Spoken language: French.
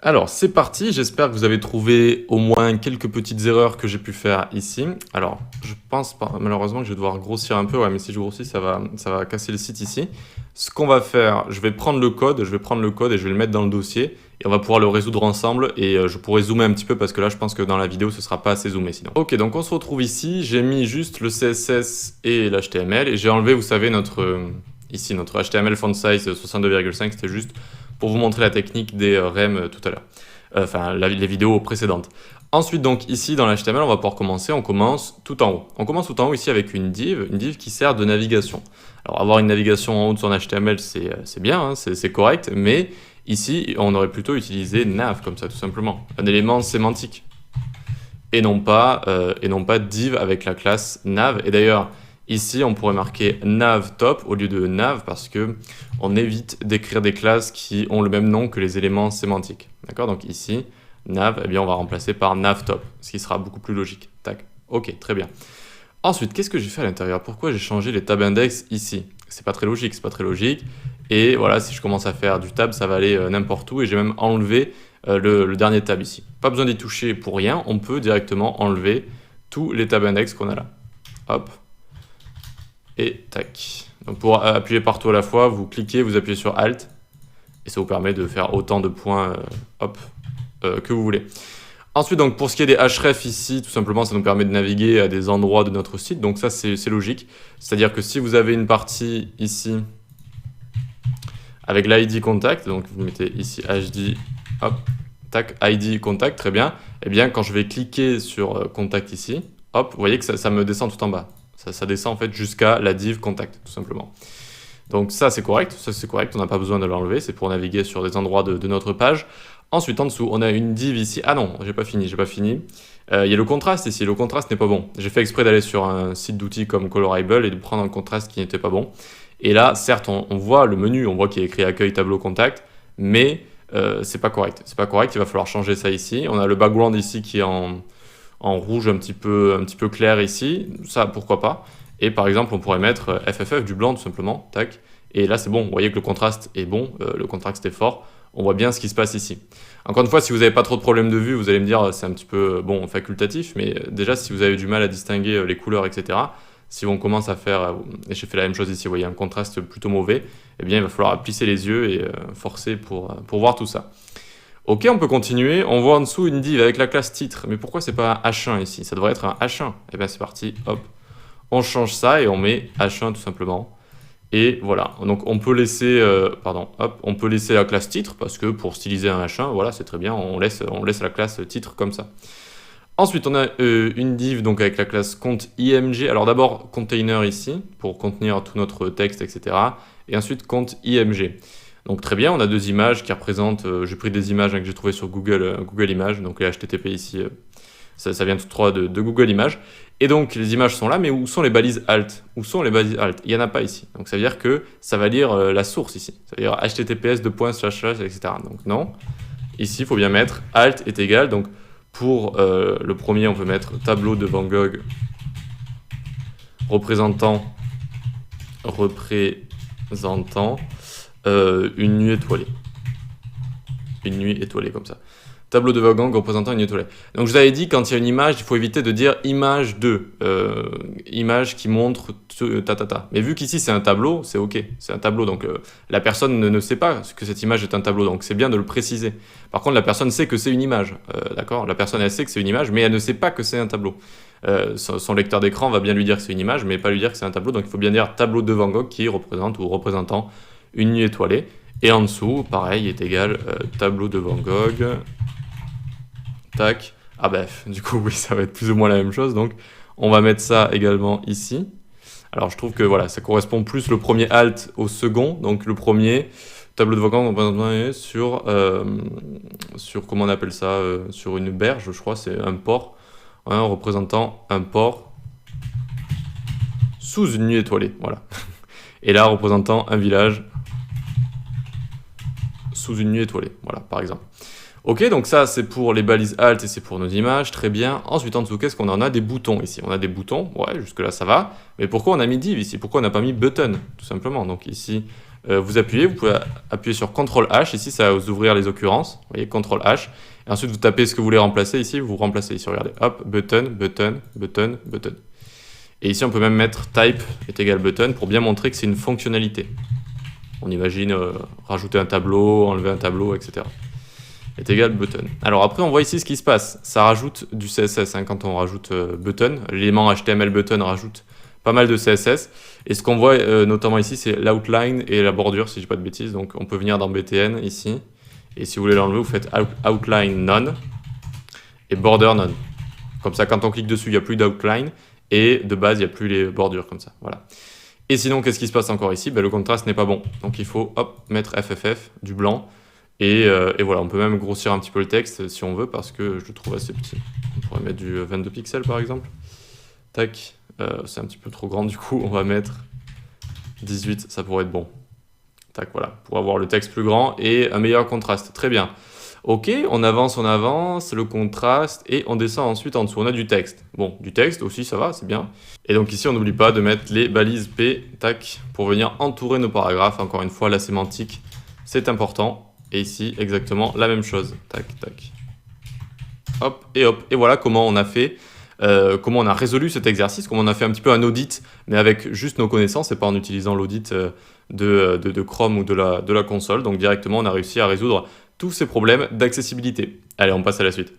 Alors, c'est parti. J'espère que vous avez trouvé au moins quelques petites erreurs que j'ai pu faire ici. Alors, je pense malheureusement que je vais devoir grossir un peu. Ouais, mais si je grossis, ça va casser le site ici. Ce qu'on va faire, je vais prendre le code, et je vais le mettre dans le dossier et on va pouvoir le résoudre ensemble et je pourrai zoomer un petit peu parce que là, je pense que dans la vidéo, ce sera pas assez zoomé sinon. Ok, donc on se retrouve ici. J'ai mis juste le CSS et l'HTML et j'ai enlevé, vous savez, ici, notre HTML font size 62,5. C'était juste pour vous montrer la technique des rem tout à l'heure. Enfin, les vidéos précédentes. Ensuite, donc ici dans l'HTML, on va pouvoir commencer. On commence tout en haut. On commence tout en haut ici avec une div qui sert de navigation. Alors, avoir une navigation en haut de son HTML, c'est bien, hein, c'est correct, mais ici, on aurait plutôt utilisé nav comme ça, tout simplement. Un élément sémantique. Et non pas div avec la classe nav. Et d'ailleurs, ici, on pourrait marquer nav top au lieu de nav parce que on évite d'écrire des classes qui ont le même nom que les éléments sémantiques. D'accord? Donc ici, nav, eh bien, on va remplacer par nav top, ce qui sera beaucoup plus logique. Tac. Ok, très bien. Ensuite, qu'est-ce que j'ai fait à l'intérieur? Pourquoi j'ai changé les tab index ici? C'est pas très logique, c'est pas très logique. Et voilà, si je commence à faire du tab, ça va aller n'importe où. Et j'ai même enlevé le dernier tab ici. Pas besoin d'y toucher pour rien, on peut directement enlever tous les tab index qu'on a là. Hop. Et tac. Donc pour appuyer partout à la fois, vous cliquez, vous appuyez sur Alt. Et ça vous permet de faire autant de points que vous voulez. Ensuite, donc, pour ce qui est des href ici, tout simplement, ça nous permet de naviguer à des endroits de notre site. Donc ça, c'est logique. C'est-à-dire que si vous avez une partie ici avec l'ID contact, donc vous mettez ici HD, hop, tac, ID contact, très bien. Et bien, quand je vais cliquer sur contact ici, hop, vous voyez que ça me descend tout en bas. Ça descend en fait jusqu'à la div contact, tout simplement. Donc ça, c'est correct. On n'a pas besoin de l'enlever. C'est pour naviguer sur des endroits de notre page. Ensuite, en dessous, on a une div ici. Ah non, j'ai pas fini. Il y a le contraste ici. Le contraste n'est pas bon. J'ai fait exprès d'aller sur un site d'outils comme Colorable et de prendre un contraste qui n'était pas bon. Et là, certes, on voit le menu, on voit qu'il y a écrit accueil tableau contact, mais c'est pas correct. C'est pas correct, il va falloir changer ça ici. On a le background ici qui est en rouge un petit peu clair ici. Ça, pourquoi pas. Et par exemple, on pourrait mettre FFF du blanc tout simplement. Tac. Et là, c'est bon. Vous voyez que le contraste est bon, le contraste est fort. On voit bien ce qui se passe ici. Encore une fois, si vous n'avez pas trop de problèmes de vue, vous allez me dire c'est un petit peu bon facultatif, mais déjà si vous avez du mal à distinguer les couleurs, etc., si on commence à faire, et j'ai fait la même chose ici, vous voyez un contraste plutôt mauvais, eh bien il va falloir plisser les yeux et forcer pour voir tout ça. Ok, on peut continuer. On voit en dessous une div avec la classe titre. Mais pourquoi c'est pas un H1 ici? Ça devrait être un H1. Eh bien c'est parti, hop. On change ça et on met H1 tout simplement. Et voilà, donc on peut laisser, on peut laisser la classe titre parce que pour styliser un H1, voilà, c'est très bien, on laisse la classe titre comme ça. Ensuite, on a une div donc avec la classe compte img. Alors d'abord container ici pour contenir tout notre texte, etc. Et ensuite compte img. Donc très bien, on a deux images qui représentent. J'ai pris des images que j'ai trouvées sur Google Images, donc les HTTP ici. Ça vient tout droit de Google Images. Et donc, les images sont là, mais où sont les balises alt? Où sont les balises alt? Il n'y en a pas ici. Donc, ça veut dire que ça va lire la source ici. Ça veut dire https, etc. Donc, non. Ici, il faut bien mettre alt est égal. Donc, pour le premier, on peut mettre tableau de Van Gogh représentant une nuit étoilée. Une nuit étoilée, comme ça. Tableau de Van Gogh représentant une étoile. Donc je vous avais dit, quand il y a une image, il faut éviter de dire image de, image qui montre ta. Mais vu qu'ici c'est un tableau, c'est ok, c'est un tableau. Donc la personne ne sait pas que cette image est un tableau, donc c'est bien de le préciser. Par contre, la personne sait que c'est une image, d'accord? La personne, elle sait que c'est une image, mais elle ne sait pas que c'est un tableau. Son lecteur d'écran va bien lui dire que c'est une image, mais pas lui dire que c'est un tableau. Donc il faut bien dire tableau de Van Gogh qui représente ou représentant une nuit étoilée. Et en dessous, pareil, est égal tableau de Van Gogh. Tac. Ah bref, du coup oui, ça va être plus ou moins la même chose, donc on va mettre ça également ici. Alors je trouve que voilà, ça correspond plus le premier alt au second, donc le premier tableau de Van Gogh sur comment on appelle ça, sur une berge, je crois, c'est un port, hein, représentant un port sous une nuit étoilée, voilà. Et là, représentant un village sous une nuit étoilée, voilà, par exemple. Ok, donc ça c'est pour les balises alt et c'est pour nos images, très bien. Ensuite en dessous, qu'est-ce qu'on a? On a des boutons ici, on a des boutons, ouais, jusque là ça va. Mais pourquoi on a mis div ici? Pourquoi on n'a pas mis button? Tout simplement, donc ici, vous pouvez appuyer sur CTRL-H, ici ça va vous ouvrir les occurrences, vous voyez, CTRL-H, et ensuite vous tapez ce que vous voulez remplacer, ici vous remplacez, ici regardez, hop, button, button, button, button. Et ici on peut même mettre type est égal button pour bien montrer que c'est une fonctionnalité. On imagine rajouter un tableau, enlever un tableau, etc. Est égal button. Alors après on voit ici ce qui se passe, ça rajoute du CSS, hein, quand on rajoute button, l'élément HTML button rajoute pas mal de CSS, et ce qu'on voit notamment ici c'est l'outline et la bordure si je dis pas de bêtises, donc on peut venir dans BTN ici, et si vous voulez l'enlever vous faites outline none et border none. Comme ça quand on clique dessus il n'y a plus d'outline, et de base il n'y a plus les bordures comme ça, voilà. Et sinon qu'est-ce qui se passe encore ici? Le contraste n'est pas bon, donc il faut hop, mettre FFF, du blanc, et voilà, on peut même grossir un petit peu le texte si on veut, parce que je le trouve assez petit. On pourrait mettre du 22 pixels par exemple. Tac, c'est un petit peu trop grand du coup, on va mettre 18, ça pourrait être bon. Tac, voilà, pour avoir le texte plus grand et un meilleur contraste. Très bien. Ok, on avance, le contraste, et on descend ensuite en dessous. On a du texte. Bon, du texte aussi, ça va, c'est bien. Et donc ici, on n'oublie pas de mettre les balises P, tac, pour venir entourer nos paragraphes. Encore une fois, la sémantique, c'est important. Et ici, exactement la même chose. Tac, tac. Hop. Et voilà comment on a fait, comment on a résolu cet exercice, comment on a fait un petit peu un audit, mais avec juste nos connaissances et pas en utilisant l'audit de Chrome ou de la console. Donc directement, on a réussi à résoudre tous ces problèmes d'accessibilité. Allez, on passe à la suite.